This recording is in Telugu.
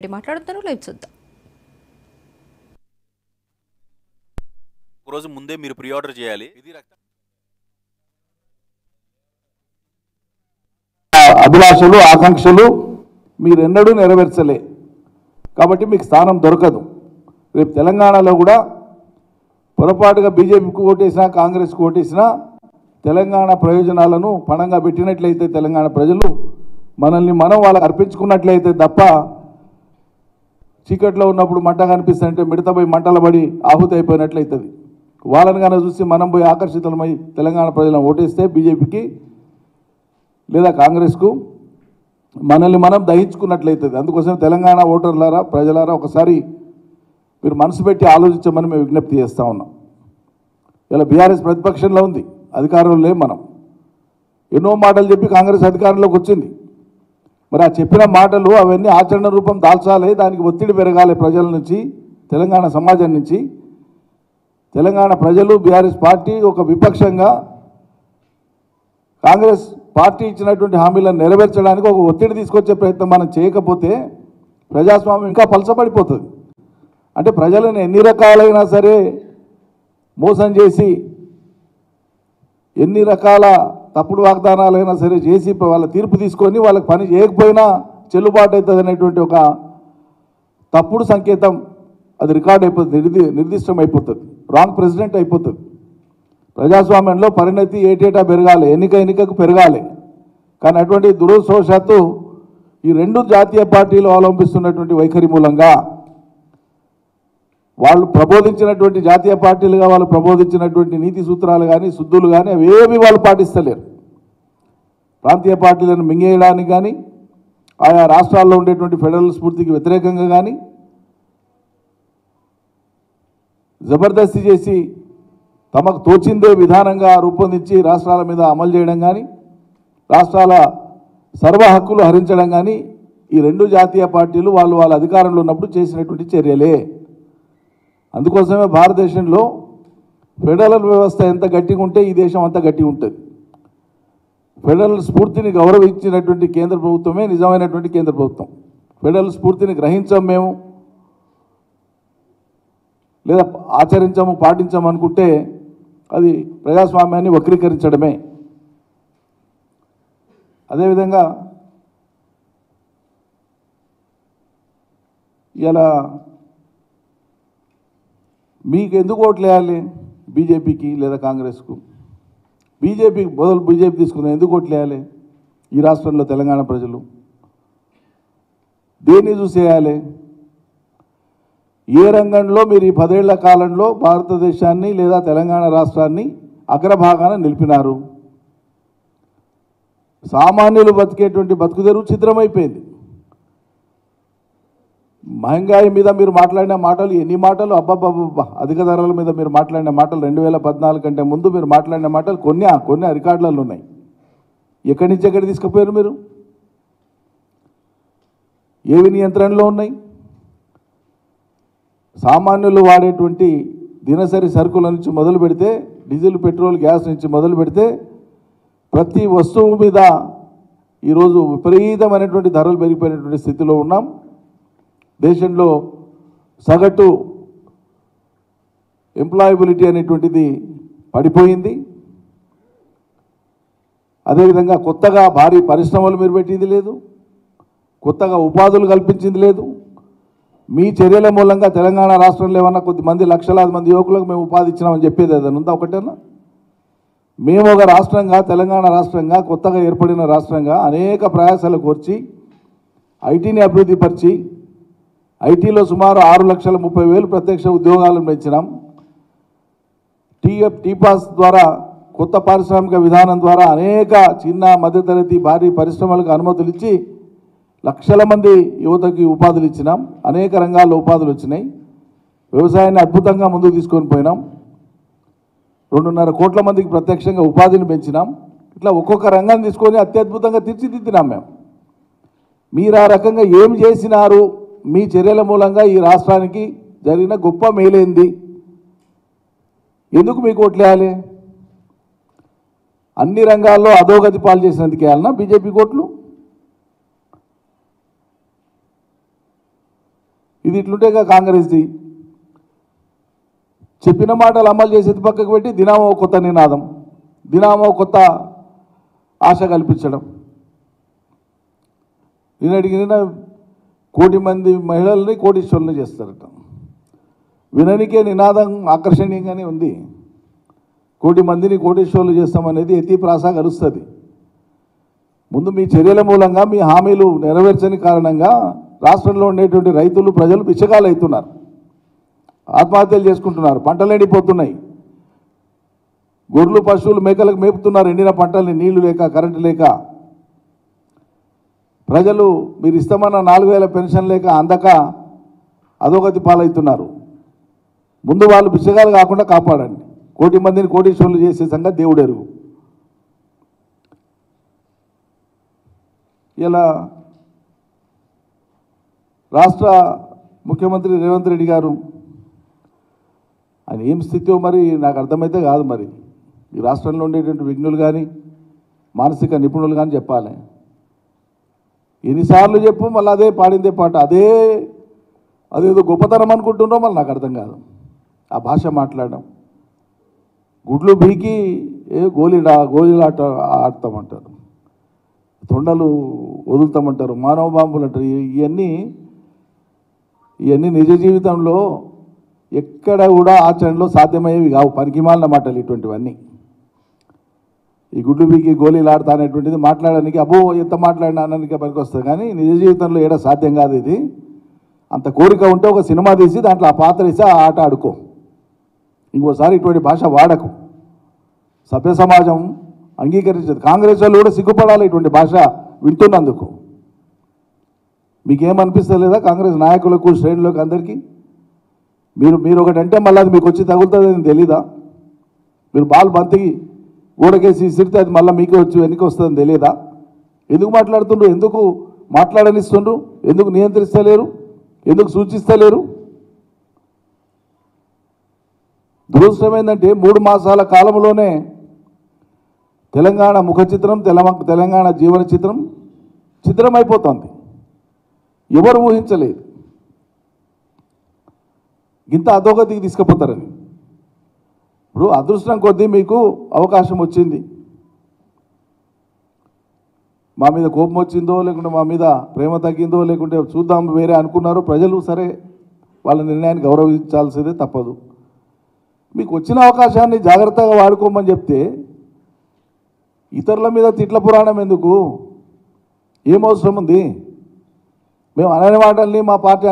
మాట్లాడుతారు లైవ్ చూద్దాం. ఒక రోజు ముందే మీరు ప్రీ ఆర్డర్ చేయాలి. ఇది అభిలాషలు ఆకాంక్షలు మీరెన్నడూ నెరవేర్చలే కాబట్టి మీకు స్థానం దొరకదు. రేపు తెలంగాణలో కూడా పొరపాటుగా బీజేపీకి ఓటేసినా కాంగ్రెస్కి ఓటేసినా తెలంగాణ ప్రయోజనాలను పణంగా పెట్టినట్లయితే తెలంగాణ ప్రజలు మనల్ని మనం వాళ్ళకి అర్పించుకున్నట్లయితే తప్ప చీకట్లో ఉన్నప్పుడు మంట కనిపిస్తుంటే మిడతపోయి మంటలు పడి ఆహుతి అయిపోయినట్లయితుంది. వాళ్ళని కనుక చూసి మనం పోయి ఆకర్షితులమై తెలంగాణ ప్రజలను ఓటేస్తే బీజేపీకి లేదా కాంగ్రెస్కు మనల్ని మనం దహించుకున్నట్లయితుంది. అందుకోసం తెలంగాణ ఓటర్లారా ప్రజలారా ఒకసారి మీరు మనసు పెట్టి ఆలోచించమని మేము విజ్ఞప్తి చేస్తూ ఉన్నాం. ఇలా బీఆర్ఎస్ ప్రతిపక్షంలో ఉంది, అధికారంలో లేం. మనం ఎన్నో మాటలు చెప్పి కాంగ్రెస్ అధికారంలోకి వచ్చింది. మరి ఆ చెప్పిన మాటలు అవన్నీ ఆచరణ రూపం దాల్చాలి, దానికి ఒత్తిడి పెరగాలి ప్రజల నుంచి, తెలంగాణ సమాజం నుంచి. తెలంగాణ ప్రజలు బీఆర్ఎస్ పార్టీ ఒక విపక్షంగా కాంగ్రెస్ పార్టీ ఇచ్చినటువంటి హామీలను నెరవేర్చడానికి ఒక ఒత్తిడి తీసుకొచ్చే ప్రయత్నం మనం చేయకపోతే ప్రజాస్వామ్యం ఇంకా పలచబడిపోతుంది. అంటే ప్రజలను ఎన్ని రకాలైనా సరే మోసం చేసి, ఎన్ని రకాల తప్పుడు వాగ్దానాలైనా సరే చేసి వాళ్ళ తీర్పు తీసుకొని వాళ్ళకి పని చేయకపోయినా చెల్లుబాటు అవుతుంది అనేటువంటి ఒక తప్పుడు సంకేతం అది రికార్డ్ అయిపోతుంది, నిర్దిష్టం అయిపోతుంది, రాంగ్ ప్రెసిడెంట్ అయిపోతుంది. ప్రజాస్వామ్యంలో పరిణతి ఏటేటా పెరగాలి, ఎన్నికకు పెరగాలి. కానీ అటువంటి దురదృష్టవశాత్తు ఈ రెండు జాతీయ పార్టీలు అవలంబిస్తున్నటువంటి వైఖరి మూలంగా వాళ్ళు ప్రబోధించినటువంటి జాతీయ పార్టీలుగా వాళ్ళు ప్రబోధించినటువంటి నీతి సూత్రాలు కానీ శుద్ధులు కానీ అవేవి వాళ్ళు పాటిస్తలేరు. ప్రాంతీయ పార్టీలను మింగేయడానికి కానీ, ఆయా రాష్ట్రాల్లో ఉండేటువంటి ఫెడరల్ స్ఫూర్తికి వ్యతిరేకంగా కానీ జబర్దస్తి చేసి తమకు తోచిందే విధానంగా రూపొందించి రాష్ట్రాల మీద అమలు చేయడం కానీ, రాష్ట్రాల సర్వ హక్కులు హరించడం కానీ ఈ రెండు జాతీయ పార్టీలు వాళ్ళ అధికారంలో ఉన్నప్పుడు చేసినటువంటి చర్యలే. అందుకోసమే భారతదేశంలో ఫెడరల్ వ్యవస్థ ఎంత గట్టిగా ఉంటే ఈ దేశం అంత గట్టిగా ఉంటుంది. ఫెడరల్ స్ఫూర్తిని గౌరవించినటువంటి కేంద్ర ప్రభుత్వమే నిజమైనటువంటి కేంద్ర ప్రభుత్వం. ఫెడరల్ స్ఫూర్తిని గ్రహించాం మేము లేదా ఆచరించము పాటించము అనుకుంటే అది ప్రజాస్వామ్యాన్ని వక్రీకరించడమే. అదేవిధంగా ఇలా మీకు ఎందుకు ఓట్లు వేయాలి బీజేపీకి లేదా కాంగ్రెస్కు? బీజేపీకి బదులు బీజేపీ తీసుకున్న ఎందుకు ఓట్లు వేయాలి? ఈ రాష్ట్రంలో తెలంగాణ ప్రజలు దేన్ని చూసి వేయాలి? ఏ రంగంలో మీరు ఈ 10 ఏళ్ల కాలంలో భారతదేశాన్ని లేదా తెలంగాణ రాష్ట్రాన్ని అగ్రభాగాన నిలిపినారు? సామాన్యులు బతికేటువంటి బతుకుదెరువు చిత్రమైపోయింది. మహంగాయి మీద మీరు మాట్లాడిన మాటలు ఎన్ని మాటలు, అబ్బబ్బబ్బా! అధిక ధరల మీద మీరు మాట్లాడిన మాటలు 2014 కంటే ముందు మీరు మాట్లాడిన మాటలు కొన్ని రికార్డులలో ఉన్నాయి. ఎక్కడి నుంచి ఎక్కడికి తీసుకుపోయారు మీరు? ఏవి నియంత్రణలో ఉన్నాయి? సామాన్యులు వాడేటువంటి దినసరి సరుకుల నుంచి మొదలు పెడితే, డీజిల్ పెట్రోల్ గ్యాస్ నుంచి మొదలు పెడితే ప్రతి వస్తువు మీద ఈరోజు విపరీతమైనటువంటి ధరలు పెరిగిపోయినటువంటి స్థితిలో ఉన్నాం. దేశంలో సగటు ఎంప్లాయబిలిటీ అనేటువంటిది పడిపోయింది. అదేవిధంగా కొత్తగా భారీ పరిశ్రమలు మీరు పెట్టింది లేదు, కొత్తగా ఉపాధులు కల్పించింది లేదు. మీ చర్యల మూలంగా తెలంగాణ రాష్ట్రంలో ఏమన్నా కొద్దిమంది లక్షలాది మంది యువకులకు మేము ఉపాధి ఇచ్చినామని చెప్పేది ఏదైనా ఉందా? ఒకటేనా? మేము ఒక రాష్ట్రంగా, తెలంగాణ రాష్ట్రంగా, కొత్తగా ఏర్పడిన రాష్ట్రంగా అనేక ప్రయాసాలు కోర్చి ఐటీని అభివృద్ధి పరిచి ఐటీలో సుమారు 6,30,000 ప్రత్యక్ష ఉద్యోగాలను పెంచినాం. టీపాస్ ద్వారా, కొత్త పారిశ్రామిక విధానం ద్వారా అనేక చిన్న మధ్యతరగతి భారీ పరిశ్రమలకు అనుమతులు ఇచ్చి లక్షల మంది యువతకి ఉపాధులు ఇచ్చినాం. అనేక రంగాల్లో ఉపాధులు వచ్చినాయి. వ్యవసాయాన్ని అద్భుతంగా ముందుకు తీసుకొని పోయినాం. 2.5 కోట్ల మందికి ప్రత్యక్షంగా ఉపాధిని పెంచినాం. ఇట్లా ఒక్కొక్క రంగాన్ని తీసుకొని అత్యద్భుతంగా తీర్చిదిద్దినాం మేము. మీరు ఆ రకంగా ఏం చేసినారు? మీ చర్యల మూలంగా ఈ రాష్ట్రానికి జరిగిన గొప్ప మేలేంది? ఎందుకు మీకు ఓట్లేయాలి? అన్ని రంగాల్లో అధోగతి పాలు చేసినందుకు వేయాలన్నా బీజేపీ ఓట్లు? ఇది ఇట్లుంటేగా కాంగ్రెస్ది చెప్పిన మాటలు అమలు చేసేది పక్కకు పెట్టి దినామో కొత్త నినాదం, దినామో కొత్త ఆశ కల్పించడం. నిన్న కోటి మంది మహిళల్ని కోటీశ్వరులను చేస్తారట. విననికే నినాదం ఆకర్షణీయంగానే ఉంది. కోటి మందిని కోటీశ్వరులు చేస్తామనేది ఎత్తి ప్రాస కలుస్తుంది. ముందు మీ చర్యల మూలంగా మీ హామీలు నెరవేర్చని కారణంగా రాష్ట్రంలో ఉండేటువంటి రైతులు ప్రజలు బిచ్చగాలు అవుతున్నారు, ఆత్మహత్యలు చేసుకుంటున్నారు, పంటలు ఎండిపోతున్నాయి, గొర్రెలు పశువులు మేకలకు మేపుతున్నారు ఎండిన పంటల్ని, నీళ్లు లేక కరెంటు లేక. ప్రజలు మీరు ఇస్తామన్న 4000 పెన్షన్ లేక అందక అధోగతి పాలవుతున్నారు. ముందు వాళ్ళు బిచ్చగాలు కాకుండా కాపాడండి. కోటి మందిని కోటీశ్వరులు చేసే సంగతి దేవుడెరుగు. ఇలా రాష్ట్ర ముఖ్యమంత్రి రేవంత్ రెడ్డి గారు ఆయన ఏం స్థితిలో మరి నాకు అర్థమైతే కాదు. మరి ఈ రాష్ట్రంలో ఉండేటువంటి విఘ్నులు కానీ మానసిక నిపుణులు కానీ చెప్పాలి. ఎన్నిసార్లు చెప్పు మళ్ళీ అదే పాడిందే పాట, అదేదో గొప్పతనం అనుకుంటున్నారో మళ్ళీ నాకు అర్థం కాదు. ఆ భాష మాట్లాడడం, గుడ్లు బీకి గోళీలాట ఆడతామంటారు, తొండలు వదులుతామంటారు, మానవ బాంబులు అంటారు. ఇవన్నీ నిజ జీవితంలో ఎక్కడ కూడా ఆచరణలో సాధ్యమయ్యేవి కావు, పనికిమాలిన మాటలు ఇటువంటివన్నీ. ఈ గుడ్లు బీకి గోళీలు ఆడతా అనేటువంటిది మాట్లాడడానికి అబ్బో ఎంత మాట్లాడినా అనడానికి పనికి వస్తుంది, కానీ నిజ జీవితంలో ఏడా సాధ్యం కాదు. ఇది అంత కోరిక ఉంటే ఒక సినిమా తీసి దాంట్లో ఆ పాత్ర వేసి ఆ ఆట ఆడుకో, ఇంకోసారి ఇటువంటి భాష వాడకు. సభ్య సమాజం అంగీకరించదు. కాంగ్రెస్ వాళ్ళు కూడా సిగ్గుపడాలి ఇటువంటి భాష వింటున్నందుకు. మీకేమనిపిస్తలేదా కాంగ్రెస్ నాయకులకు, శ్రేణులకు, అందరికీ? మీరు ఒకటంటే మళ్ళీ అది మీకు వచ్చి తగులుతుందని తెలీదా? మీరు బాల్ బంతికి గోడకేసి ఇసిరితే అది మళ్ళీ మీకే వచ్చి వెనక్కి వస్తుందని తెలియదా? ఎందుకు మాట్లాడుతుండ్రు? ఎందుకు మాట్లాడనిస్తుండ్రు? ఎందుకు నియంత్రిస్తలేరు? ఎందుకు సూచిస్తలేరు? దురదృష్టం ఏంటంటే 3 మాసాల కాలంలోనే తెలంగాణ ముఖ చిత్రం, తెలంగాణ జీవన చిత్రం చిత్రమైపోతుంది. ఎవరు ఊహించలేదు ఇంత అధోగతికి తీసుకుపోతారని. ఇప్పుడు అదృష్టం కొద్దీ మీకు అవకాశం వచ్చింది. మా మీద కోపం వచ్చిందో లేకుంటే మా మీద ప్రేమ తగ్గిందో లేకుంటే చూద్దాం వేరే అనుకున్నారో ప్రజలు, సరే వాళ్ళ నిర్ణయాన్ని గౌరవించాల్సిందే, తప్పదు. మీకు వచ్చిన అవకాశాన్ని జాగ్రత్తగా వాడుకోమని చెప్తే ఇతరుల మీద తిట్ల పురాణం ఎందుకు? ఏమవసరం ఉంది? మేము అనని మాటల్ని మా పార్టీ